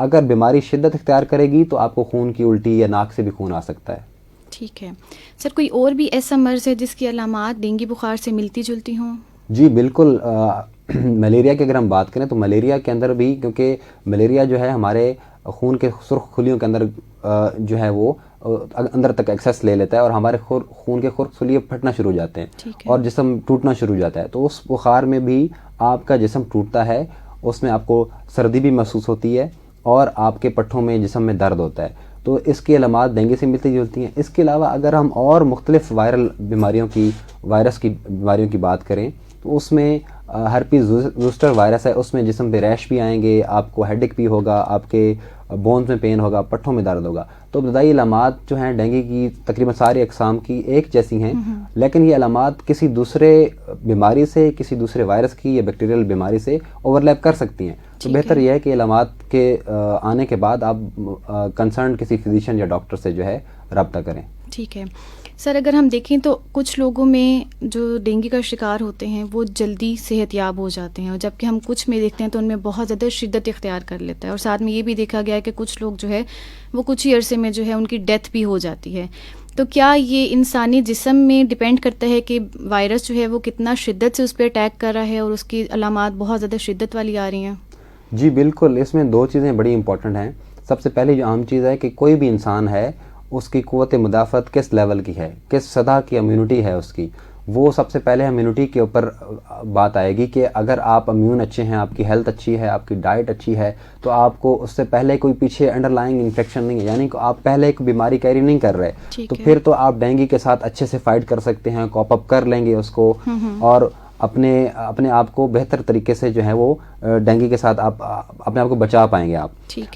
اگر بیماری شدت اختیار کرے گی تو آپ کو خون کی الٹی یا ناک سے بھی خون آ سکتا ہے. ٹھیک ہے سر. کوئی اور بھی ایسا مرض ہے جس کی علامات ڈینگی بخار سے ملتی جلتی ہوں؟ جی بالکل. ملیریا کی اگر ہم بات کریں تو ملیریا کے اندر بھی، کیونکہ ملیریا جو ہے ہمارے خون کے سرخ خلیوں کے اندر جو ہے وہ اندر تک ایکسیس لے لیتا ہے اور ہمارے خون کے سرخ خلیے پھٹنا شروع ہو جاتے ہیں اور جسم ٹوٹنا شروع ہو جاتا ہے. تو اس بخار میں بھی آپ کا جسم ٹوٹتا ہے، اس میں آپ کو سردی بھی محسوس ہوتی ہے اور آپ کے پٹھوں میں جسم میں درد ہوتا ہے. تو اس کی علامات ڈینگی سے ملتی جلتی ہیں. اس کے علاوہ اگر ہم اور مختلف وائرل بیماریوں کی، وائرس کی بیماریوں کی بات کریں تو اس میں ہرپیز زوسٹر وائرس ہے، اس میں جسم پہ ریش بھی آئیں گے، آپ کو ہیڈ ایک بھی ہوگا، آپ کے بونز میں پین ہوگا، پٹھوں میں درد ہوگا. تو ابتدائی علامات جو ہیں ڈینگی کی تقریباً ساری اقسام کی ایک جیسی ہیں، لیکن یہ علامات کسی دوسرے بیماری سے، کسی دوسرے وائرس کی یا بیکٹیریل بیماری سے اوورلیپ کر سکتی ہیں. تو بہتر یہ ہے کہ علامات کے آنے کے بعد آپ کنسرن کسی فزیشین یا ڈاکٹر سے جو ہے رابطہ کریں. ٹھیک ہے سر. اگر ہم دیکھیں تو کچھ لوگوں میں جو ڈینگی کا شکار ہوتے ہیں وہ جلدی صحت یاب ہو جاتے ہیں، اور جبکہ ہم کچھ میں دیکھتے ہیں تو ان میں بہت زیادہ شدت اختیار کر لیتا ہے، اور ساتھ میں یہ بھی دیکھا گیا ہے کہ کچھ لوگ جو ہے وہ کچھ ہی عرصے میں جو ہے ان کی ڈیتھ بھی ہو جاتی ہے. تو کیا یہ انسانی جسم میں ڈپینڈ کرتا ہے کہ وائرس جو ہے وہ کتنا شدت سے اس پہ اٹیک کر رہا ہے اور اس کی علامات بہت زیادہ شدت والی آ رہی ہیں؟ جی بالکل. اس میں دو چیزیں بڑی امپورٹنٹ ہیں. سب سے پہلی جو عام چیز ہے کہ کوئی بھی انسان ہے اس کی قوت مدافعت کس لیول کی ہے، کس سطح کی امیونٹی ہے اس کی. وہ سب سے پہلے امیونٹی کے اوپر بات آئے گی کہ اگر آپ امیون اچھے ہیں، آپ کی ہیلتھ اچھی ہے، آپ کی ڈائٹ اچھی ہے، تو آپ کو اس سے پہلے کوئی پیچھے انڈر لائنگ انفیکشن نہیں ہے، یعنی کہ آپ پہلے ایک بیماری کیری نہیں کر رہے، تو پھر تو آپ ڈینگی کے ساتھ اچھے سے فائٹ کر سکتے ہیں، کوپ اپ کر لیں گے اس کو اور اپنے آپ کو بہتر طریقے سے جو ہے وہ ڈینگی کے ساتھ آپ اپنے آپ کو بچا پائیں گے آپ.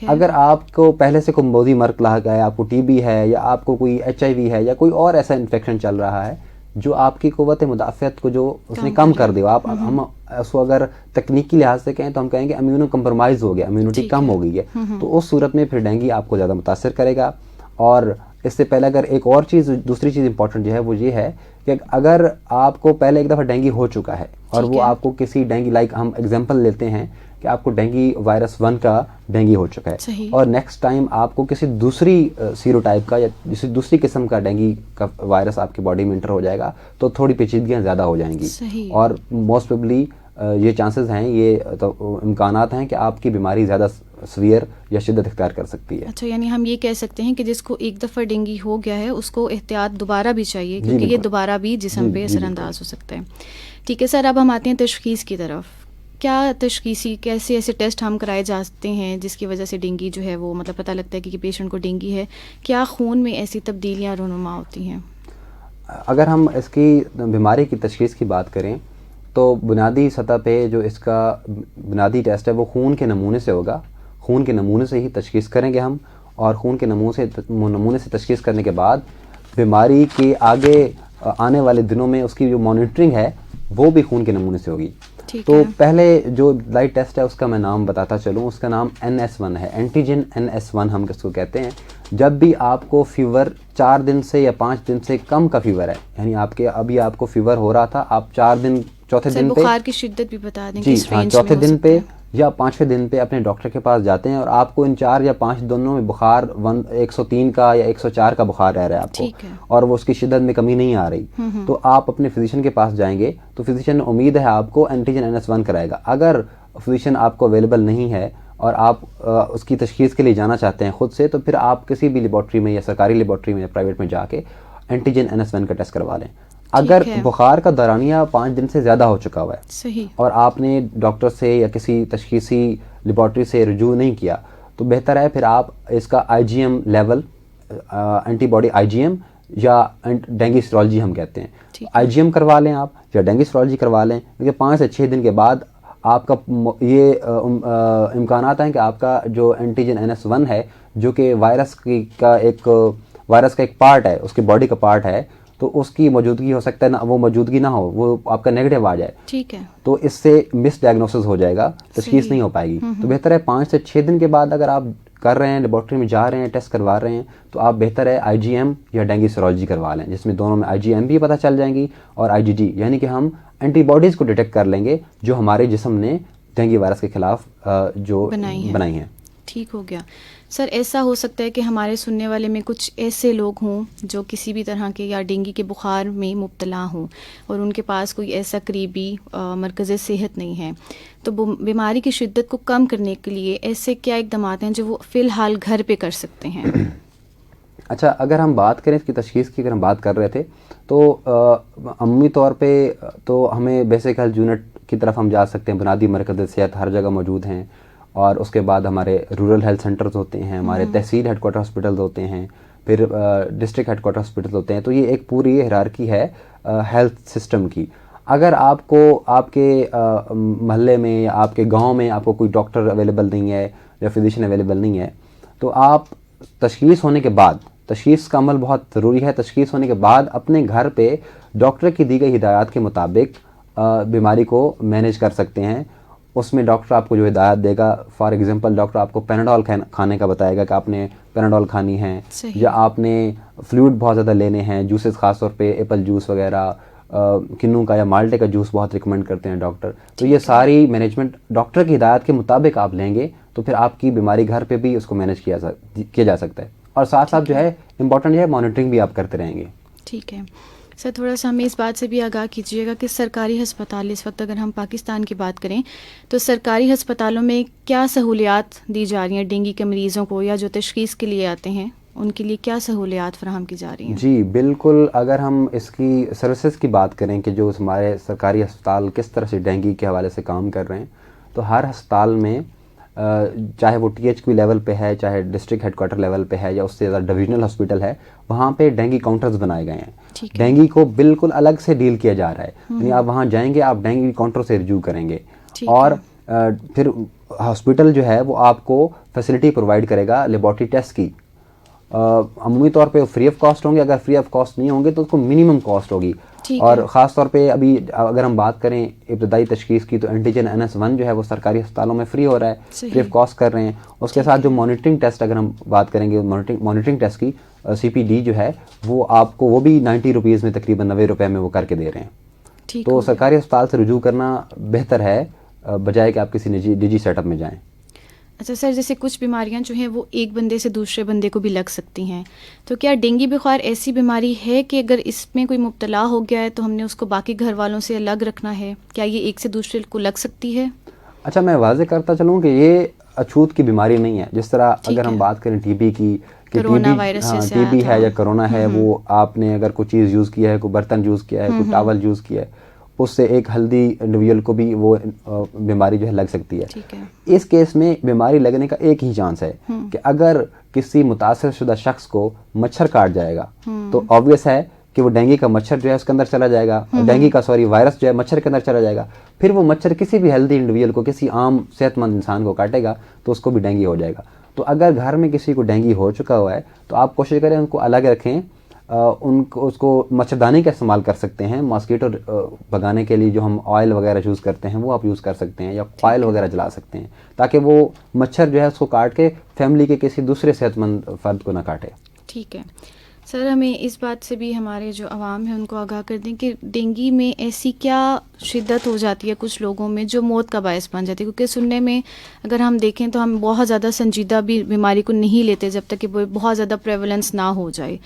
اگر آپ کو پہلے سے کوئی موذی مرض لاحق ہے، آپ کو ٹی بی ہے یا آپ کو کوئی HIV ہے یا کوئی اور ایسا انفیکشن چل رہا ہے جو آپ کی قوت مدافعت کو جو اس نے کم کر دیا، ہم اس کو اگر تکنیکی لحاظ سے کہیں تو ہم کہیں گے امیونو کمپرومائز ہو گیا، امیونٹی کم ہو گئی ہے، تو اس صورت میں پھر ڈینگی آپ کو زیادہ متاثر کرے گا. اور اس سے پہلے اگر ایک اور چیز، دوسری چیز امپورٹنٹ جو ہے وہ یہ ہے کہ اگر آپ کو پہلے ایک دفعہ ڈینگی ہو چکا ہے اور وہ آپ کو کسی ڈینگی، لائک ہم ایگزامپل لیتے ہیں کہ آپ کو ڈینگی وائرس 1 کا ڈینگی ہو چکا ہے اور نیکسٹ ٹائم آپ کو کسی دوسری سیرو ٹائپ کا یا کسی دوسری قسم کا ڈینگی کا وائرس آپ کی باڈی میں انٹر ہو جائے گا تو تھوڑی پیچیدگیاں زیادہ ہو جائیں گی اور موسٹ پروبلی یہ چانسز ہیں، یہ تو امکانات ہیں کہ آپ کی بیماری زیادہ سویئر یا شدت اختیار کر سکتی ہے. اچھا، یعنی ہم یہ کہہ سکتے ہیں کہ جس کو ایک دفعہ ڈینگی ہو گیا ہے اس کو احتیاط دوبارہ بھی چاہیے، کیونکہ یہ دوبارہ بھی جسم پہ اثر انداز ہو سکتا ہے. ٹھیک ہے سر. اب ہم آتے ہیں تشخیص کی طرف. کیا تشخیصی کیسے ایسے ٹیسٹ ہم کرائے جاتے ہیں جس کی وجہ سے ڈینگی جو ہے وہ مطلب پتہ لگتا ہے کہ پیشنٹ کو ڈینگی ہے؟ کیا خون میں ایسی تبدیلیاں رونما ہوتی ہیں؟ اگر ہم اس کی بیماری کی تشخیص کی بات کریں تو بنیادی سطح پہ جو اس کا بنیادی ٹیسٹ ہے وہ خون کے نمونے سے ہوگا. خون کے نمونے سے ہی تشخیص کریں گے ہم، اور خون کے نمونے سے تشخیص کرنے کے بعد بیماری کے آگے آنے والے دنوں میں اس کی جو مانیٹرنگ ہے وہ بھی خون کے نمونے سے ہوگی. تو پہلے جو لائٹ ٹیسٹ ہے اس کا میں نام بتاتا چلوں، اس کا نام NS1 ہے، اینٹیجن NS1 ہم اس کو کہتے ہیں. جب بھی آپ کو فیور 4 دن سے یا 5 دن سے کم کا فیور ہے، یعنی ابھی آپ کو فیور ہو رہا تھا، آپ 4 دن چوتھے دن پہ بخار کی شدت بھی بتا دیں جی ہاں، چوتھے دن پہ یا 5ویں دن پہ اپنے ڈاکٹر کے پاس جاتے ہیں اور آپ کو ان 4 یا 5 دنوں میں بخار 103 کا یا 104 کا بخار رہ رہا ہے آپ کو اور وہ اس کی شدت میں کمی نہیں آ رہی، تو آپ اپنے فزیشین کے پاس جائیں گے تو فزیشین امید ہے آپ کو اینٹیجن NS1 کرائے گا. اگر فزیشین آپ کو اویلیبل نہیں ہے اور آپ اس کی تشخیص کے لیے جانا چاہتے ہیں خود سے، تو پھر آپ کسی بھی لیبارٹری میں یا سرکاری لیبارٹری میں یا پرائیویٹ میں جا کے اینٹیجن NS1 کا ٹیسٹ کروا لیں. اگر بخار کا دورانیہ 5 دن سے زیادہ ہو چکا ہوا ہے اور آپ نے ڈاکٹر سے یا کسی تشخیصی لیبارٹری سے رجوع نہیں کیا تو بہتر ہے پھر آپ اس کا IgM level, antibody IgM یا ڈینگی سیرولوجی ہم کہتے ہیں، IgM کروا لیں آپ یا ڈینگی سیرولوجی کروا لیں، کیونکہ 5 سے 6 دن کے بعد آپ کا یہ امکانات ہیں کہ آپ کا جو اینٹیجن NS1 ہے جو کہ وائرس کا ایک پارٹ ہے، اس کی باڈی کا پارٹ ہے، تو اس کی موجودگی ہو سکتا ہے نہ، وہ موجودگی نہ ہو، وہ آپ کا نیگیٹو آ جائے. ٹھیک ہے، تو اس سے مس ڈائگنوسس ہو جائے گا، تشخیص نہیں ہو پائے گی. تو بہتر ہے 5 سے 6 دن کے بعد اگر آپ کر رہے ہیں، لیبارٹری میں جا رہے ہیں، ٹیسٹ کروا رہے ہیں، تو آپ بہتر ہے IgM یا ڈینگی سیرولوجی کروا لیں، جس میں دونوں میں IgM بھی پتہ چل جائیں گی اور IgG، یعنی کہ ہم اینٹی باڈیز کو ڈیٹیکٹ کر لیں گے جو ہمارے جسم نے ڈینگی وائرس کے خلاف جو بنائی ہیں. ٹھیک ہو گیا. سر ایسا ہو سکتا ہے کہ ہمارے سننے والے میں کچھ ایسے لوگ ہوں جو کسی بھی طرح کے یا ڈینگی کے بخار میں مبتلا ہوں اور ان کے پاس کوئی ایسا قریبی مرکز صحت نہیں ہے, تو بیماری کی شدت کو کم کرنے کے لیے ایسے کیا اقدامات ہیں جو وہ فی الحال گھر پہ کر سکتے ہیں؟ اچھا, اگر ہم بات کریں اس کی تشخیص کی, اگر ہم بات کر رہے تھے تو عمومی طور پہ تو ہمیں بیسک ہیلتھ یونٹ کی طرف ہم جا سکتے ہیں. بنیادی مرکز صحت ہر جگہ موجود ہیں, اور اس کے بعد ہمارے رورل ہیلتھ سینٹرز ہوتے ہیں, ہمارے تحصیل ہیڈ کوارٹر ہاسپٹلز ہوتے ہیں, پھر ڈسٹرکٹ ہیڈ کوارٹر ہاسپٹل ہوتے ہیں. تو یہ ایک پوری ہیرارکی ہے ہیلتھ سسٹم کی. اگر آپ کو آپ کے محلے میں یا آپ کے گاؤں میں آپ کو کوئی ڈاکٹر اویلیبل نہیں ہے یا فزیشین اویلیبل نہیں ہے, تو آپ تشخیص ہونے کے بعد, تشخیص کا عمل بہت ضروری ہے, تشخیص ہونے کے بعد اپنے گھر پہ ڈاکٹر کی دی گئی ہدایات کے مطابق بیماری کو مینیج کر سکتے ہیں. اس میں ڈاکٹر آپ کو جو ہدایت دے گا, فار ایگزامپل ڈاکٹر آپ کو پیناڈول کھانے کا بتائے گا کہ آپ نے پیناڈول کھانی ہے, یا آپ نے فلوئڈ بہت زیادہ لینے ہیں, جوسز خاص طور پہ ایپل جوس وغیرہ, کنو کا یا مالٹے کا جوس بہت ریکمینڈ کرتے ہیں ڈاکٹر. تو یہ ساری مینجمنٹ ڈاکٹر کی ہدایت کے مطابق آپ لیں گے تو پھر آپ کی بیماری گھر پہ بھی اس کو مینیج کیا جا سکتا ہے. اور ساتھ ساتھ جو ہے امپورٹنٹ ہے مانیٹرنگ بھی آپ کرتے رہیں گے. ٹھیک ہے سر, تھوڑا سا ہمیں اس بات سے بھی آگاہ کیجیے گا کہ سرکاری ہسپتال اس وقت اگر ہم پاکستان کی بات کریں تو سرکاری ہسپتالوں میں کیا سہولیات دی جا رہی ہیں ڈینگی کے مریضوں کو, یا جو تشخیص کے لیے آتے ہیں ان کے لیے کیا سہولیات فراہم کی جا رہی ہیں؟ جی بالکل, اگر ہم اس کی سروسز کی بات کریں کہ جو ہمارے سرکاری ہسپتال کس طرح سے ڈینگی کے حوالے سے کام کر رہے ہیں, تو ہر ہسپتال میں چاہے وہ ٹی ایچ کیو لیول پہ ہے, چاہے ڈسٹرکٹ ہیڈ کوارٹر لیول پہ ہے, یا اس سے زیادہ ڈویژنل ہاسپٹل ہے, وہاں پہ ڈینگی کاؤنٹرز بنائے گئے ہیں. ڈینگی کو بالکل الگ سے ڈیل کیا جا رہا ہے, یعنی آپ وہاں جائیں گے آپ ڈینگی کاؤنٹر سے رجوع کریں گے, اور پھر ہاسپٹل جو ہے وہ آپ کو فیسلٹی پرووائڈ کرے گا لیبارٹری ٹیسٹ کی. عمومی طور پہ فری آف کاسٹ ہوں گے, اگر فری آف کاسٹ نہیں ہوں گے تو اس کو منیمم کاسٹ ہوگی. اور خاص طور پہ ابھی اگر ہم بات کریں ابتدائی تشخیص کی, تو اینٹیجن NS1 جو ہے وہ سرکاری ہسپتالوں میں فری ہو رہا ہے, فری آف کاسٹ کر رہے ہیں. اس کے ساتھ جو مانیٹرنگ ٹیسٹ اگر ہم بات کریں گے, مانیٹرنگ ٹیسٹ کی CPD جو ہے وہ آپ کو وہ بھی 90 روپیز میں تقریباً 90 روپے میں وہ کر کے دے رہے ہیں. تو سرکاری ہسپتال سے رجوع کرنا بہتر ہے بجائے کہ آپ کسی نجی سیٹ اپ میں جائیں. اچھا سر, جیسے کچھ بیماریاں جو ہیں وہ ایک بندے سے دوسرے بندے کو بھی لگ سکتی ہیں, تو کیا ڈینگی بخار ایسی بیماری ہے کہ اگر اس میں کوئی مبتلا ہو گیا ہے تو ہم نے اس کو باقی گھر والوں سے الگ رکھنا ہے؟ کیا یہ ایک سے دوسرے کو لگ سکتی ہے؟ اچھا, میں واضح کرتا چلوں کہ یہ اچھوت کی بیماری نہیں ہے. جس طرح اگر ہم بات کریں ٹی بی کی, کہ ٹی بی ہے یا کرونا ہے, وہ آپ نے اگر کوئی چیز یوز کیا ہے, کوئی برتن یوز کیا ہے, کوئی ٹاول یوز کیا ہے, اس سے ایک ہیلدی انڈیویجول کو بھی وہ بیماری جو ہے لگ سکتی ہے. اس کیس میں بیماری لگنے کا ایک ہی چانس ہے کہ اگر کسی متاثر شدہ شخص کو مچھر کاٹ جائے گا تو آبویس ہے کہ وہ ڈینگی کا مچھر جو ہے اس کے اندر چلا جائے گا, ڈینگی کا وائرس جو ہے مچھر کے اندر چلا جائے گا. پھر وہ مچھر کسی بھی ہیلدی انڈیویجول کو, کسی عام صحت مند انسان کو کاٹے گا تو اس کو بھی ڈینگی ہو جائے گا. تو اگر گھر میں کسی کو ڈینگی ہو چکا ہوا ہے تو آپ کوشش کریں ان کو الگ رکھیں, اس کو مچھردانی کا استعمال کر سکتے ہیں. ماسکیٹو بھگانے کے لیے جو ہم آئل وغیرہ یوز کرتے ہیں وہ آپ یوز کر سکتے ہیں, یا فائل وغیرہ جلا سکتے ہیں, تاکہ وہ مچھر جو ہے اس کو کاٹ کے فیملی کے کسی دوسرے صحت مند فرد کو نہ کاٹے. ٹھیک ہے سر, ہمیں اس بات سے بھی ہمارے جو عوام ہیں ان کو آگاہ کر دیں کہ ڈینگی میں ایسی کیا شدت ہو جاتی ہے کچھ لوگوں میں جو موت کا باعث بن جاتی ہے, کیونکہ سننے میں اگر ہم دیکھیں تو ہم بہت زیادہ سنجیدہ بھی بیماری کو نہیں لیتے جب تک کہ وہ بہت زیادہ پریولنس نہ ہو جائے.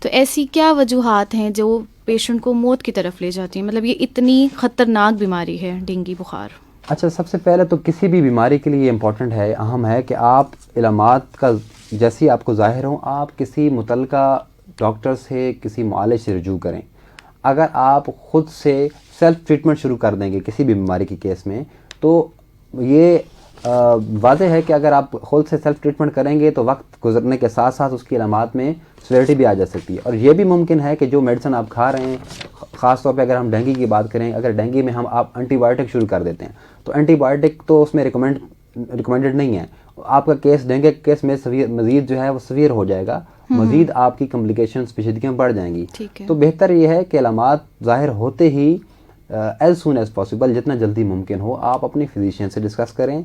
تو ایسی کیا وجوہات ہیں جو پیشنٹ کو موت کی طرف لے جاتی ہیں, مطلب یہ اتنی خطرناک بیماری ہے ڈینگی بخار؟ اچھا, سب سے پہلے تو کسی بھی بیماری کے لیے یہ امپورٹنٹ ہے, اہم ہے کہ آپ علامات کا جیسی آپ کو ظاہر ہوں آپ کسی متعلقہ ڈاکٹر سے, کسی معالج سے رجوع کریں. اگر آپ خود سے سیلف ٹریٹمنٹ شروع کر دیں گے کسی بھی بیماری کے کیس میں, تو یہ واضح ہے کہ اگر آپ خود سے سیلف ٹریٹمنٹ کریں گے تو وقت گزرنے کے ساتھ ساتھ اس کی علامات میں سیویرٹی بھی آ جا سکتی ہے. اور یہ بھی ممکن ہے کہ جو میڈیسن آپ کھا رہے ہیں, خاص طور پہ اگر ہم ڈینگی کی بات کریں, اگر ڈینگی میں آپ اینٹی بایوٹک شروع کر دیتے ہیں تو اینٹی بایوٹک تو اس میں ریکمینڈڈ نہیں ہے. آپ کا کیس ڈینگی کے کیس میں مزید جو ہے وہ سویر ہو جائے گا, مزید آپ کی کمپلیکیشنز پیچیدگیاں بڑھ جائیں گی. تو بہتر یہ ہے کہ علامات ظاہر ہوتے ہی ایز سون ایز پاسبل, جتنا جلدی ممکن ہو, آپ اپنی فزیشین سے ڈسکس کریں.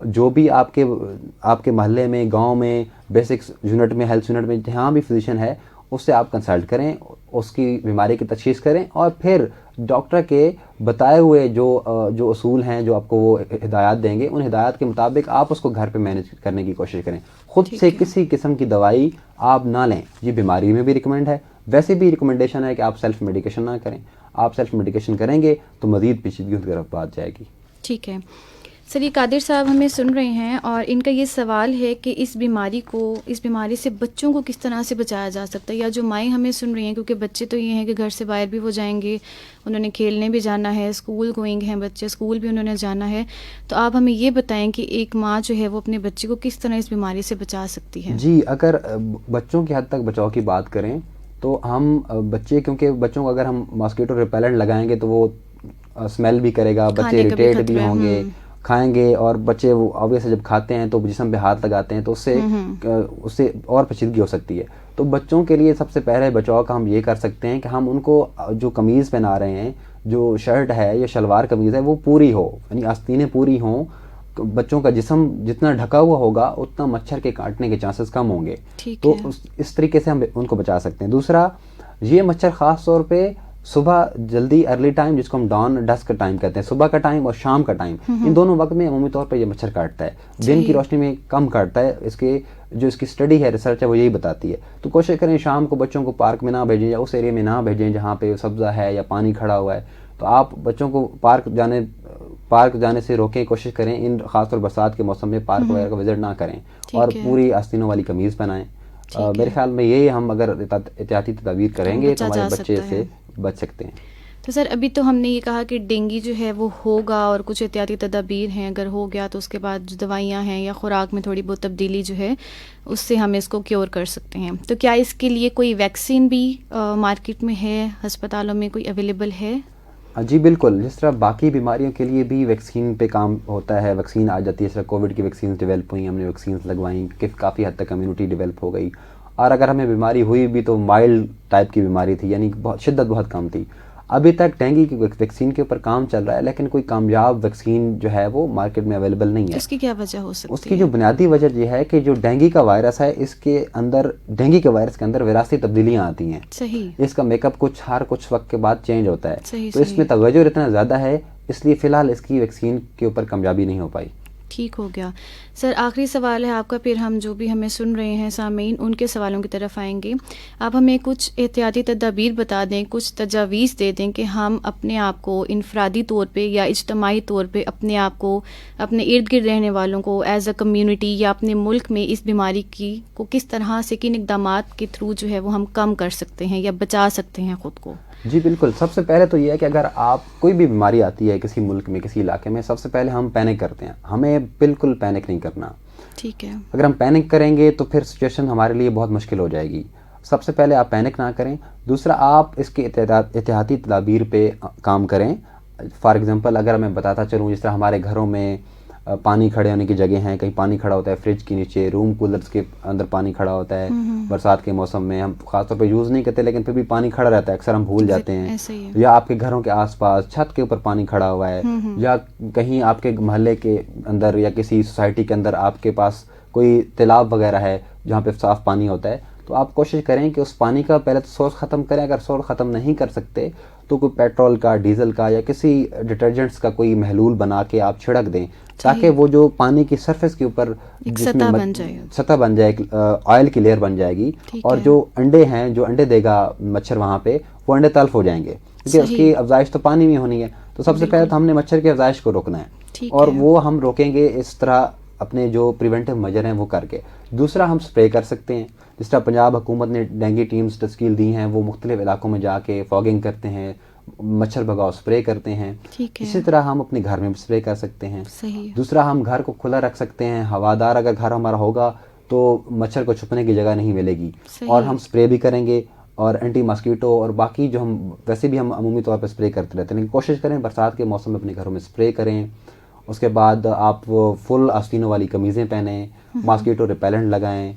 جو بھی آپ کے محلے میں, گاؤں میں, بیسک یونٹ میں, ہیلتھ یونٹ میں جہاں بھی فزیشین ہے اس سے آپ کنسلٹ کریں, اس کی بیماری کی تشخیص کریں, اور پھر ڈاکٹر کے بتائے ہوئے جو اصول ہیں جو آپ کو وہ ہدایات دیں گے، ان ہدایات کے مطابق آپ اس کو گھر پہ مینیج کرنے کی کوشش کریں. خود سے کسی قسم کی دوائی آپ نہ لیں. یہ بیماری میں بھی ریکمینڈ ہے، ویسے بھی ریکمنڈیشن ہے کہ آپ سیلف میڈیکیشن نہ کریں. آپ سیلف میڈیکیشن کریں گے تو مزید پیچیدگیوں کی طرف بات جائے گی. ٹھیک ہے سر، یہ قادر صاحب ہمیں سن رہے ہیں اور ان کا یہ سوال ہے کہ اس بیماری سے بچوں کو کس طرح سے بچایا جا سکتا ہے، یا جو مائیں ہمیں سن رہی ہیں، کیونکہ بچے تو یہ ہیں کہ گھر سے باہر بھی وہ جائیں گے، انہوں نے کھیلنے بھی جانا ہے، اسکول گوئنگ ہیں بچے، اسکول بھی انہوں نے جانا ہے، تو آپ ہمیں یہ بتائیں کہ ایک ماں جو ہے وہ اپنے بچے کو کس طرح اس بیماری سے بچا سکتی ہے. جی، اگر بچوں کی حد تک بچاؤ کی بات کریں تو ہم کیونکہ بچوں کو اگر ہم ماسکیٹو ریپیلنٹ لگائیں گے تو وہ اسمیل بھی کرے گا، بچے اریٹیٹ بھی ہوں گے، کھائیں گے، اور بچے وہ آبویسلی جب کھاتے ہیں تو جسم پہ ہاتھ لگاتے ہیں تو اس سے اور پیچیدگی ہو سکتی ہے. تو بچوں کے لیے سب سے پہلے بچاؤ کا ہم یہ کر سکتے ہیں کہ ہم ان کو جو قمیض پہنا رہے ہیں، جو شرٹ ہے یا شلوار قمیض ہے، وہ پوری ہو، یعنی آستینیں پوری ہوں. بچوں کا جسم جتنا ڈھکا ہوا ہوگا اتنا مچھر کے کاٹنے کے چانسز کم ہوں گے. تو اس طریقے سے ہم ان کو بچا سکتے ہیں. دوسرا، یہ مچھر خاص طور پہ صبح جلدی ارلی ٹائم، جس کو ہم ڈان ڈسک ٹائم کہتے ہیں، صبح کا ٹائم اور شام کا ٹائم، ان دونوں وقت میں عمومی طور پہ یہ مچھر کاٹتا ہے. دن کی روشنی میں کم کاٹتا ہے. اس کی اسٹڈی ہے، ریسرچ ہے، وہ یہی بتاتی ہے. تو کوشش کریں شام کو بچوں کو پارک میں نہ بھیجیں یا اس ایریا میں نہ بھیجیں جہاں پہ سبزہ ہے یا پانی کھڑا ہوا ہے. تو آپ بچوں کو پارک جانے سے روکیں. کوشش کریں ان خاص طور برسات کے موسم میں پارک وغیرہ کا وزٹ نہ کریں، اور پوری آستینوں والی قمیض پہنائیں. میرے خیال میں یہ ہم اگر احتیاطی تدابیر کریں گے تو ہمارے بچے سے بچ سکتے ہیں. تو سر ابھی تو ہم نے یہ کہا کہ ڈینگی جو ہے وہ ہوگا اور کچھ احتیاطی تدابیر ہیں، اگر ہو گیا تو اس کے بعد جو دوائیاں ہیں یا خوراک میں تھوڑی بہت تبدیلی جو ہے اس سے ہم اس کو کیور کر سکتے ہیں. تو کیا اس کے لیے کوئی ویکسین بھی مارکیٹ میں ہے، ہسپتالوں میں کوئی اویلیبل ہے؟ جی بالکل، جس طرح باقی بیماریوں کے لیے بھی ویکسین پہ کام ہوتا ہے، ویکسین آ جاتی ہے. جس طرح کووڈ کی ویکسینز ڈیولپ ہوئیں، ہم نے ویکسینز لگوائیں، کافی حد تک کمیونٹی ڈیولپ ہو گئی. اور اگر ہمیں بیماری ہوئی بھی تو مائلڈ ٹائپ کی بیماری تھی، یعنی شدت بہت کم تھی. ابھی تک ڈینگی کی ویکسین کے اوپر کام چل رہا ہے، لیکن کوئی کامیاب ویکسین جو ہے وہ مارکیٹ میں اویلیبل نہیں ہے. اس کی کیا وجہ ہو سکتی ہے؟ اس کی جو بنیادی وجہ یہ ہے کہ جو ڈینگی کا وائرس ہے، ڈینگی کے وائرس کے اندر وراثتی تبدیلیاں آتی ہیں. صحیح. اس کا میک اپ ہر کچھ وقت کے بعد چینج ہوتا ہے. تو اس میں توجہ اتنا زیادہ ہے، اس لیے فی الحال اس کی ویکسین کے اوپر کامیابی نہیں ہو پائی. ٹھیک ہو گیا. سر آخری سوال ہے آپ کا، پھر ہم جو بھی ہمیں سن رہے ہیں سامعین ان کے سوالوں کی طرف آئیں گے. آپ ہمیں کچھ احتیاطی تدابیر بتا دیں، کچھ تجاویز دے دیں کہ ہم اپنے آپ کو انفرادی طور پہ یا اجتماعی طور پہ اپنے آپ کو، اپنے ارد گرد رہنے والوں کو ایز اے کمیونٹی یا اپنے ملک میں اس بیماری کو کس طرح سے، کن اقدامات کے تھرو جو ہے وہ ہم کم کر سکتے ہیں یا بچا سکتے ہیں خود کو. جی بالکل. سب سے پہلے تو یہ ہے کہ اگر آپ کوئی بھی بیماری آتی ہے کسی ملک میں، کسی علاقے میں، سب سے پہلے ہم پینک کرتے ہیں. ہمیں بالکل پینک نہیں کرنا. ٹھیک ہے. اگر ہم پینک کریں گے تو پھر سچویشن ہمارے لیے بہت مشکل ہو جائے گی. سب سے پہلے آپ پینک نہ کریں. دوسرا، آپ اس کے احتیاطی تدابیر پہ کام کریں. فار ایگزامپل اگر میں بتاتا چلوں، جس طرح ہمارے گھروں میں پانی کھڑے ہونے کی جگہ ہیں، کہیں پانی کھڑا ہوتا ہے فریج کے نیچے، روم کولرز کے اندر پانی کھڑا ہوتا ہے. برسات کے موسم میں ہم خاص طور پہ یوز نہیں کرتے لیکن پھر بھی پانی کھڑا رہتا ہے، اکثر ہم بھول جاتے ہیں. یا آپ کے گھروں کے آس پاس چھت کے اوپر پانی کھڑا ہوا ہے، یا کہیں آپ کے محلے کے اندر یا کسی سوسائٹی کے اندر آپ کے پاس کوئی تالاب وغیرہ ہے جہاں پہ صاف پانی ہوتا ہے، تو آپ کوشش کریں کہ اس پانی کا پہلے تو سورس ختم کریں. اگر سورس ختم نہیں کر سکتے تو کوئی پیٹرول کا، ڈیزل کا یا کسی ڈٹرجنٹس کا کوئی محلول بنا کے آپ چھڑک دیں، تاکہ وہ جو پانی کی سرفیس کے اوپر سطح بن جائے، آئل کی لیئر بن جائے گی. اور جو انڈے ہیں، جو انڈے دے گا مچھر وہاں پہ، وہ انڈے تلف ہو جائیں گے، کیونکہ اس کی افزائش تو پانی میں ہونی ہے. تو سب سے پہلے تو ہم نے مچھر کی افزائش کو روکنا ہے، اور وہ ہم روکیں گے اس طرح اپنے جو پریونٹیو میجر ہیں وہ کر کے. دوسرا، ہم سپرے کر سکتے ہیں. جس طرح پنجاب حکومت نے ڈینگی ٹیمز تشکیل دی ہیں، وہ مختلف علاقوں میں جا کے فاگنگ کرتے ہیں، مچھر بھگاؤ سپرے کرتے ہیں. اسی طرح ہم اپنے گھر میں بھی سپرے کر سکتے ہیں. دوسرا، ہم گھر کو کھلا رکھ سکتے ہیں. ہوادار اگر گھر ہمارا ہوگا تو مچھر کو چھپنے کی جگہ نہیں ملے گی. اور ہم سپرے بھی کریں گے، اور اینٹی ماسکیٹو اور باقی جو ہم ویسے بھی ہم عمومی طور پر سپرے کرتے رہتے ہیں، لیکن کوشش کریں برسات کے موسم میں اپنے گھروں میں سپرے کریں. اس کے بعد آپ فل آستینوں والی قمیضیں پہنیں، ماسکیٹو ریپیلنٹ لگائیں،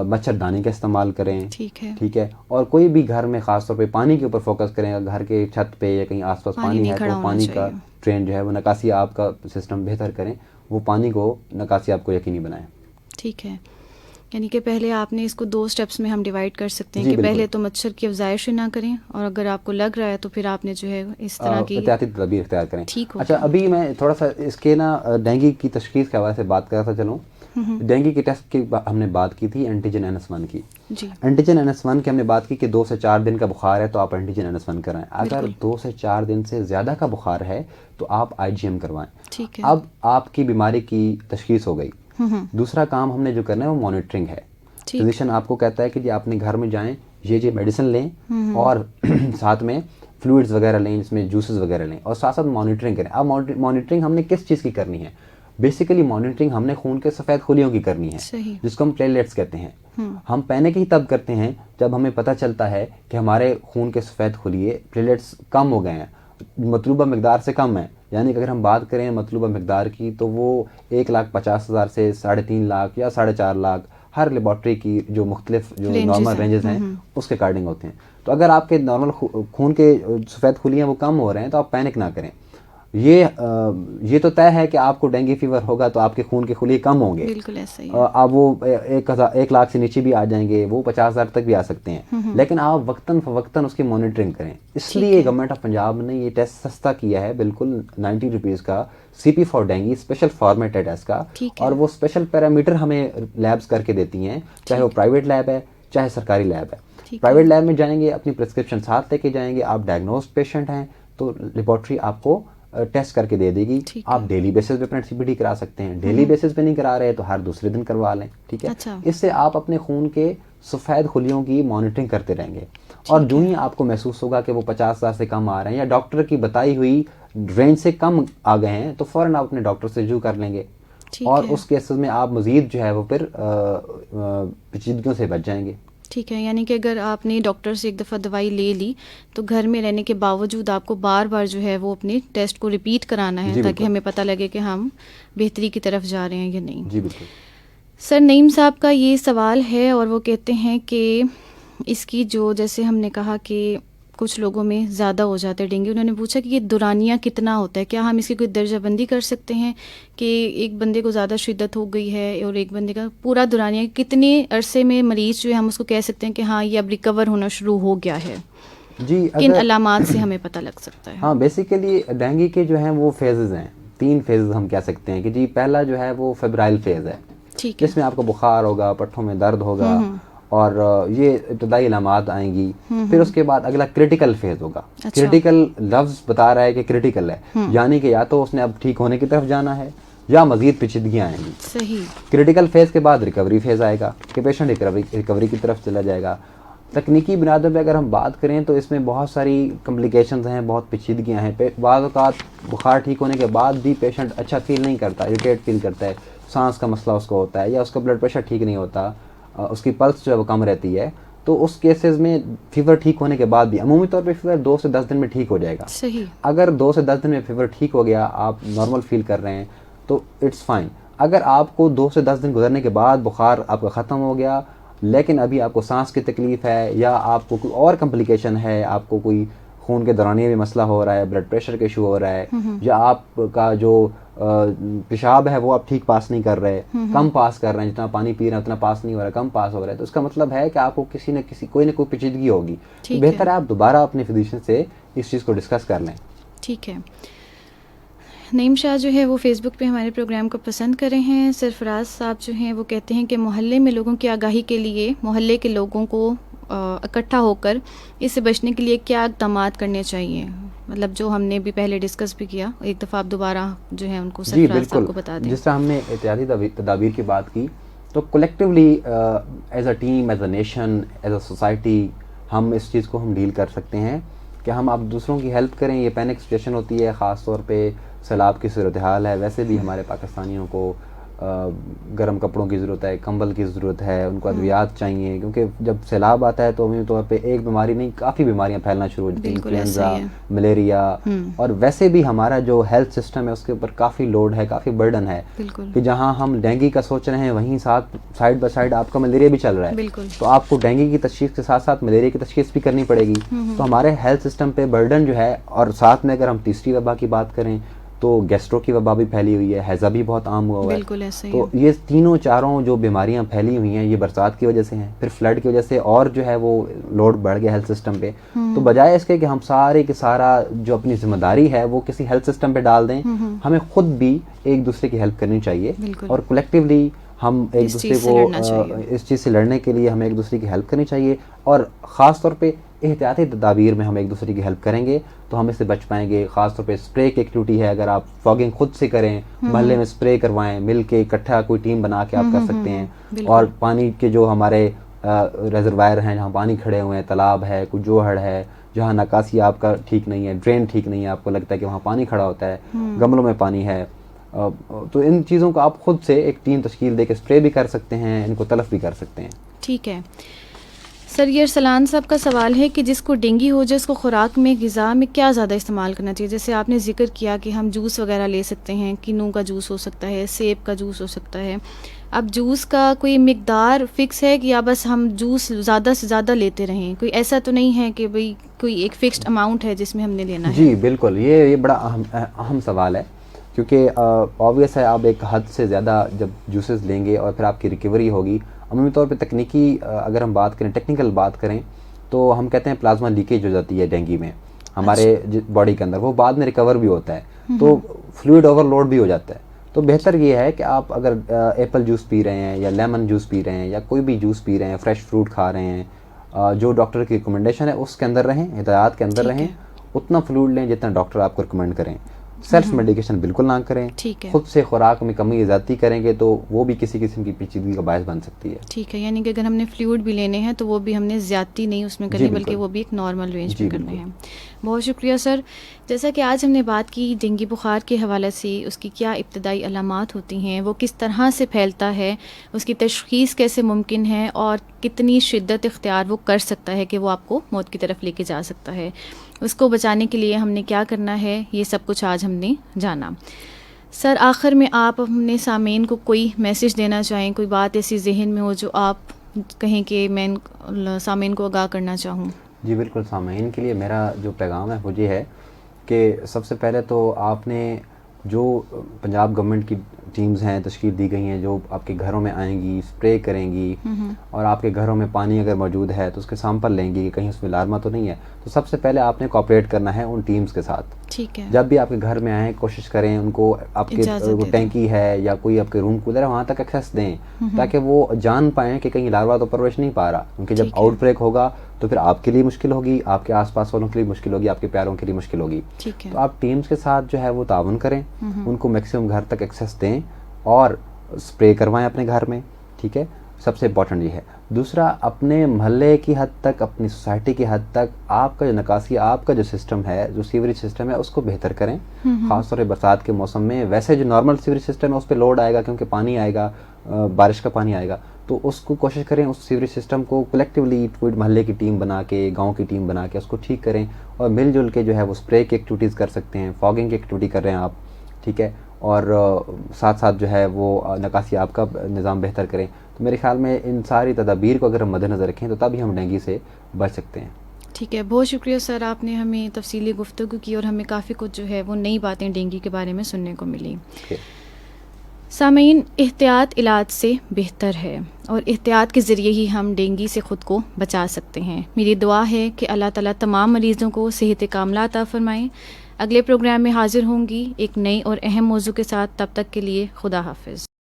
مچھر دانی کا استعمال کریں. ٹھیک ہے. اور کوئی بھی گھر میں خاص طور پہ پانی کے اوپر فوکس کریں. گھر کے چھت پہ یا کہیں آس پاس پانی ہے تو پانی کا ڈرین جو ہے وہ نکاسی آپ کا سسٹم بہتر کریں، وہ پانی کو نکاسی آپ کو یقینی بنائیں. ٹھیک ہے. یعنی کہ پہلے آپ نے اس کو 2 اسٹیپس میں ہم ڈیوائڈ کر سکتے ہیں کہ پہلے تو مچھر کی افزائش نہ کریں، اور اگر آپ کو لگ رہا ہے تو پھر آپ نے جو ہے اس طرح کی احتیاطی تدابیر اختیار کریں. ٹھیک ہو. اچھا، ابھی میں تھوڑا سا اس کے نا ڈینگی کی تشخیص کے حوالے سے بات کر رہا تھا. چلوں ڈینگی کے ٹیسٹ کی ہم نے بات کی تھی، اینٹیجن NS1 کی. جی، اینٹیجن NS1 کی ہم نے بات کی کہ 2 سے 4 دن کا بخار ہے تو آپ اینٹیجن NS1 کرائیں. اگر 2 سے 4 دن سے زیادہ کا بخار ہے تو آپ IgM کروائیں. ٹھیک ہے. اب آپ کی بیماری کی تشخیص ہو گئی. دوسرا کام ہم نے جو کرنا ہے وہ مانیٹرنگ ہے. فزیشین آپ کو کہتا ہے کہ جی آپ اپنے گھر میں جائیں، یہ میڈیسن لیں اور ساتھ میں فلوئڈز وغیرہ لیں، جس میں جوسز وغیرہ لیں، اور ساتھ ساتھ مانیٹرنگ کریں. اب مانیٹرنگ ہم نے کس چیز کی کرنی ہے؟ بیسیکلی مانیٹرنگ ہم نے خون کے سفید خلیوں کی کرنی ہے، جس کو ہم پلیٹلیٹس کہتے ہیں. ہم پینک ہی تب کرتے ہیں جب ہمیں پتہ چلتا ہے کہ ہمارے خون کے سفید خلیے پلیٹلیٹس کم ہو گئے ہیں، مطلوبہ مقدار سے کم ہیں. یعنی کہ اگر ہم بات کریں مطلوبہ مقدار کی تو وہ 1,50,000 سے 3.5 لاکھ یا 4.5 لاکھ ہر لیبارٹری کی جو مختلف جو نارمل رینجز ہیں اس کے اکارڈنگ ہوتے ہیں. تو اگر آپ کے نارمل خون کے سفید خلیاں وہ کم ہو رہے ہیں تو آپ پینک نہ کریں. یہ تو طے ہے کہ آپ کو ڈینگی فیور ہوگا تو آپ کے خون کے خلیے کم ہوں گے. بالکل ایسا ہی. اب وہ 1 لاکھ سے نیچے بھی آ جائیں گے، وہ 50,000 تک بھی آ سکتے ہیں. لیکن آپ وقتاً فوقتاً اس کی مانیٹرنگ کریں. اس لیے گورنمنٹ آف پنجاب نے یہ ٹیسٹ سستا کیا ہے، بالکل 90 روپیز کا CP for dengue special format ہے ٹیسٹ کا. اور وہ اسپیشل پیرامیٹر ہمیں لیبس کر کے دیتی ہیں، چاہے وہ پرائیویٹ لیب ہے چاہے سرکاری لیب ہے. پرائیویٹ لیب میں جائیں گے، اپنی پرسکرپشن ساتھ لے کے جائیں گے. آپ ڈائگنوزڈ پیشنٹ ہیں تو لیبارٹری آپ کو ٹیسٹ کر کے دے دے گی. آپ ڈیلی بیسس پہ اپنا CBD کرا سکتے ہیں. ڈیلی بیسس پہ نہیں کرا رہے تو ہر دوسرے دن کروا لیں. ٹھیک ہے. اس سے آپ اپنے خون کے سفید خلیوں کی مانیٹرنگ کرتے رہیں گے. اور جو ہی آپ کو محسوس ہوگا کہ وہ 50,000 سے کم آ رہے ہیں یا ڈاکٹر کی بتائی ہوئی رینج سے کم آ گئے ہیں تو فوراً آپ اپنے ڈاکٹر سے رجوع کر لیں گے. اور اس کیسز میں آپ مزید جو ہے وہ پھر پیچیدگیوں سے بچ جائیں گے. ٹھیک ہے. یعنی کہ اگر آپ نے ڈاکٹر سے ایک دفعہ دوائی لے لی تو گھر میں رہنے کے باوجود آپ کو بار بار جو ہے وہ اپنے ٹیسٹ کو ریپیٹ کرانا ہے تاکہ ہمیں پتہ لگے کہ ہم بہتری کی طرف جا رہے ہیں یا نہیں. جی بالکل. سر نعیم صاحب کا یہ سوال ہے اور وہ کہتے ہیں کہ اس کی جو جیسے ہم نے کہا کہ کچھ لوگوں میں زیادہ ہو جاتا ہے ڈینگی، انہوں نے پوچھا کہ یہ دورانیہ کتنا ہوتا ہے، کیا ہم اس کی کوئی درجہ بندی کر سکتے ہیں کہ ایک بندے کو زیادہ شدت ہو گئی ہے اور ایک بندے کا پورا دورانیہ کتنے عرصے میں مریض جو ہے ہم اس کو کہہ سکتے ہیں کہ ہاں یہ اب ریکور ہونا شروع ہو گیا ہے؟ جی کن علامات سے ہمیں پتہ لگ سکتا ہے؟ ہاں بیسیکلی ڈینگی کے جو ہیں وہ فیزز ہیں، 3 فیزز ہم کہہ سکتے ہیں کہ جی پہلا جو ہے وہ فیبرائل فیز ہے، جس میں آپ کو بخار ہوگا، پٹھوں میں درد ہوگا اور یہ ابتدائی علامات آئیں گی. پھر اس کے بعد اگلا کریٹیکل فیز ہوگا. کریٹیکل لفظ بتا رہا ہے کہ کریٹیکل ہے، یعنی کہ یا تو اس نے اب ٹھیک ہونے کی طرف جانا ہے یا مزید پیچیدگیاں آئیں گی. صحیح. کریٹیکل فیز کے بعد ریکوری فیز آئے گا کہ پیشنٹ ریکوری کی طرف چلا جائے گا. تکنیکی بنیادوں پہ اگر ہم بات کریں تو اس میں بہت ساری کمپلیکیشنز ہیں، بہت پیچیدگیاں ہیں. بعض اوقات بخار ٹھیک ہونے کے بعد بھی پیشنٹ اچھا فیل نہیں کرتا، اریٹیٹ فیل کرتا ہے، سانس کا مسئلہ اس کو ہوتا ہے یا اس کا بلڈ پریشر ٹھیک نہیں ہوتا، اس کی پلس جو ہے وہ کم رہتی ہے. تو اس کیسز میں فیور ٹھیک ہونے کے بعد بھی عمومی طور پہ فیور 2 سے 10 دن میں ٹھیک ہو جائے گا. صحیح. اگر 2 سے 10 دن میں فیور ٹھیک ہو گیا، آپ نارمل فیل کر رہے ہیں تو اٹس فائن. اگر آپ کو 2 سے 10 دن گزرنے کے بعد بخار آپ کا ختم ہو گیا لیکن ابھی آپ کو سانس کی تکلیف ہے یا آپ کو کوئی اور کمپلیکیشن ہے، آپ کو کوئی خون کے دورانیے میں مسئلہ ہو رہا ہے، بلڈ پریشر کا ایشو ہو رہا ہے، یا آپ کا جو پیشاب ہے وہ آپ ٹھیک پاس نہیں کر رہے، کم پاس کر رہے ہیں، جتنا پانی پی رہے ہیں اتنا پاس نہیں ہو رہا ہے، کم پاس ہو رہا ہے، تو اس کا مطلب ہے کہ آپ کو کسی نہ کسی کوئی پیچیدگی ہوگی. بہتر ہے آپ دوبارہ اپنے فزیشین سے اس چیز کو ڈسکس کر لیں. ٹھیک ہے. نعیم شاہ جو ہے وہ فیس بک پہ ہمارے پروگرام کو پسند کر رہے ہیں. سرفراز صاحب جو ہیں وہ کہتے ہیں کہ محلے میں لوگوں کی آگاہی کے لیے محلے کے لوگوں کو اکٹھا ہو کر اس سے بچنے کے لیے کیا اقدامات کرنے چاہیے؟ مطلب جو ہم نے بھی پہلے ڈسکس بھی کیا، ایک دفعہ آپ دوبارہ جو ہے ان کو سرفراز صاحب کو بتا دیں. جس طرح ہم نے احتیاطی تدابیر کی بات کی تو collectively as a team, as a nation, as a society ہم اس چیز کو ہم ڈیل کر سکتے ہیں کہ ہم آپ دوسروں کی ہیلپ کریں. یہ پینک سچویشن ہوتی ہے، خاص طور پہ سیلاب کی صورتحال ہے. ویسے بھی ہمارے پاکستانیوں کو گرم کپڑوں کی ضرورت ہے، کمبل کی ضرورت ہے، ان کو ادویات چاہیے، کیونکہ جب سیلاب آتا ہے تو عمومی طور پہ ایک بیماری نہیں کافی بیماریاں پھیلنا شروع ہو جاتی ہیں، انفلوئنزا، ملیریا. اور ویسے بھی ہمارا جو ہیلتھ سسٹم ہے اس کے اوپر کافی لوڈ ہے، کافی برڈن ہے کہ جہاں ہم ڈینگی کا سوچ رہے ہیں وہیں ساتھ سائڈ بائی سائڈ آپ کا ملیریا بھی چل رہا ہے. تو آپ کو ڈینگی کی تشخیص کے ساتھ ساتھ ملیریا کی تشخیص بھی کرنی پڑے گی. تو ہمارے ہیلتھ سسٹم پہ برڈن جو ہے، اور ساتھ میں اگر ہم تیسری وبا کی بات کریں تو گیسٹرو کی وبا بھی پھیلی ہوئی ہے, ہیضہ بھی بہت عام ہوا ہوا ہے. بالکل ایسا ہی تو یہ تینوں چاروں جو بیماریاں پھیلی ہوئی ہیں یہ برسات کی وجہ سے ہیں, پھر فلڈ کی وجہ سے اور جو ہے وہ لوڈ بڑھ گیا ہیلتھ سسٹم پہ. تو بجائے اس کے کہ ہم سارے کے سارا جو اپنی ذمہ داری ہے وہ کسی ہیلتھ سسٹم پہ ڈال دیں, ہمیں خود بھی ایک دوسرے کی ہیلپ کرنی چاہیے, اور کولیکٹیولی ہم ایک دوسرے کو اس چیز سے لڑنے کے لیے ہمیں ایک دوسرے کی ہیلپ کرنی چاہیے. اور خاص طور پہ احتیاطی تدابیر میں ہم ایک دوسرے کی ہیلپ کریں گے تو ہم اس سے بچ پائیں گے. خاص طور پہ اسپرے کی ایکٹیویٹی ہے, اگر آپ فاگنگ خود سے کریں, محلے میں اسپرے کروائیں, مل کے اکٹھا کوئی ٹیم بنا کے آپ کر سکتے ہیں. اور پانی کے جو ہمارے ریزروائر ہیں جہاں پانی کھڑے ہوئے ہیں, تالاب ہے, کوئی جوہڑ ہے, جہاں نکاسی آپ کا ٹھیک نہیں ہے, ڈرین ٹھیک نہیں ہے, آپ کو لگتا ہے کہ وہاں پانی کھڑا ہوتا ہے, گملوں میں پانی ہے, تو ان چیزوں کو آپ خود سے ایک ٹیم تشکیل دے کے اسپرے بھی کر سکتے ہیں, ان کو تلف بھی کر سکتے ہیں. ٹھیک ہے سر. یہ ارسلان صاحب کا سوال ہے کہ جس کو ڈینگی ہو جائے اس کو خوراک میں غذا میں کیا زیادہ استعمال کرنا چاہیے؟ جیسے آپ نے ذکر کیا کہ ہم جوس وغیرہ لے سکتے ہیں, کینو کا جوس ہو سکتا ہے, سیب کا جوس ہو سکتا ہے. اب جوس کا کوئی مقدار فکس ہے کہ یا بس ہم جوس زیادہ سے زیادہ لیتے رہیں؟ کوئی ایسا تو نہیں ہے کہ بھئی کوئی ایک فکسڈ اماؤنٹ ہے جس میں ہم نے لینا ہے؟ جی بالکل, یہ بڑا اہم سوال ہے, کیونکہ آبویس ہے آپ ایک حد سے زیادہ جب جوسز لیں گے اور پھر آپ کی ریکوری ہوگی. عمومی طور پہ تکنیکی اگر ہم بات کریں, ٹیکنیکل بات کریں, تو ہم کہتے ہیں پلازما لیکیج ہو جاتی ہے ڈینگی میں ہمارے باڈی کے اندر, وہ بعد میں ریکور بھی ہوتا ہے, تو فلوئڈ اوور لوڈ بھی ہو جاتا ہے. تو بہتر یہ ہے کہ آپ اگر ایپل جوس پی رہے ہیں یا لیمن جوس پی رہے ہیں یا کوئی بھی جوس پی رہے ہیں, فریش فروٹ کھا رہے ہیں, جو ڈاکٹر کی ریکمنڈیشن ہے اس کے اندر رہیں, ہدایات کے اندر رہیں, اتنا فلوئڈ لیں جتنا ڈاکٹر آپ کو ریکمینڈ کریں. سیلف میڈیکیشن بالکل نہ کریں. خود سے خوراک میں کمی زیادتی کریں گے تو وہ بھی کسی قسم کی پیچیدگی کا باعث بن سکتی ہے. ٹھیک ہے, یعنی کہ اگر ہم نے فلوئڈ بھی لینے ہیں تو وہ بھی ہم نے زیادتی نہیں اس میں کرنی, بلکہ وہ بھی ایک نارمل رینج میں کرنے ہیں. بہت شکریہ سر. جیسا کہ آج ہم نے بات کی ڈینگی بخار کے حوالے سے, اس کی کیا ابتدائی علامات ہوتی ہیں, وہ کس طرح سے پھیلتا ہے, اس کی تشخیص کیسے ممکن ہے, اور کتنی شدت اختیار وہ کر سکتا ہے کہ وہ آپ کو موت کی طرف لے کے جا سکتا ہے, اس کو بچانے کے لیے ہم نے کیا کرنا ہے, یہ سب کچھ آج ہم نے جانا. سر آخر میں آپ اپنے سامعین کو کوئی میسج دینا چاہیں, کوئی بات ایسی ذہن میں ہو جو آپ کہیں کہ میں سامعین کو آگاہ کرنا چاہوں؟ جی بالکل, سامعین کے لیے میرا جو پیغام ہے وہ یہ ہے کہ سب سے پہلے تو آپ نے جو پنجاب گورنمنٹ کی ٹیمز ہیں تشکیل دی گئی ہیں, جو آپ کے گھروں میں آئیں گی, اسپرے کریں گی, اور آپ کے گھروں میں پانی اگر موجود ہے تو اس کے سیمپل لیں گی کہ کہیں اس میں لارما تو نہیں ہے. تو سب سے پہلے آپ نے کوآپریٹ کرنا ہے ان ٹیمز کے ساتھ. ٹھیک ہے, جب بھی آپ کے گھر میں آئیں کوشش کریں ان کو آپ کے ٹینکی ہے یا کوئی آپ کے روم کولر ہے وہاں تک ایکسیس دیں, تاکہ وہ جان پائیں کہ کہیں لاروا تو پرورش نہیں پا رہا, کیونکہ جب آؤٹ بریک ہوگا تو پھر آپ کے لیے مشکل ہوگی, آپ کے آس پاس والوں کے لیے مشکل ہوگی, آپ کے پیاروں کے لیے مشکل ہوگی. تو آپ ٹیمز کے ساتھ جو ہے وہ تعاون کریں, ان کو میکسیمم گھر تک ایکسیس دیں اور اسپرے کروائیں اپنے گھر میں. ٹھیک ہے, سب سے امپورٹنٹ یہ ہے. دوسرا, اپنے محلے کی حد تک, اپنی سوسائٹی کی حد تک آپ کا جو نکاسی, آپ کا جو سسٹم ہے, جو سیوریج سسٹم ہے, اس کو بہتر کریں. خاص طور پہ برسات کے موسم میں ویسے جو نارمل سیوریج سسٹم ہے اس پہ لوڈ آئے گا, کیونکہ پانی آئے گا, بارش کا پانی آئے گا, تو اس کو کوشش کریں اس سیوریج سسٹم کو کولیکٹیولی کوئی محلے کی ٹیم بنا کے, گاؤں کی ٹیم بنا کے اس کو ٹھیک کریں, اور مل جل کے جو ہے وہ اسپرے کی ایکٹیویٹیز کر سکتے ہیں, فاگنگ کی ایکٹیویٹی کر رہے ہیں آپ. ٹھیک ہے, اور ساتھ ساتھ جو ہے وہ نکاسی آپ کا نظام بہتر کریں. تو میرے خیال میں ان ساری تدابیر کو اگر ہم مد نظر رکھیں تو تبھی ہم ڈینگی سے بچ سکتے ہیں. ٹھیک ہے, بہت شکریہ سر, آپ نے ہمیں تفصیلی گفتگو کی اور ہمیں کافی کچھ جو ہے وہ نئی باتیں ڈینگی کے بارے میں سننے کو ملی. سامعین, احتیاط علاج سے بہتر ہے, اور احتیاط کے ذریعے ہی ہم ڈینگی سے خود کو بچا سکتے ہیں. میری دعا ہے کہ اللہ تعالیٰ تمام مریضوں کو صحت کاملہ عطا فرمائیں. اگلے پروگرام میں حاضر ہوں گی ایک نئی اور اہم موضوع کے ساتھ. تب تک کے لیے خدا حافظ.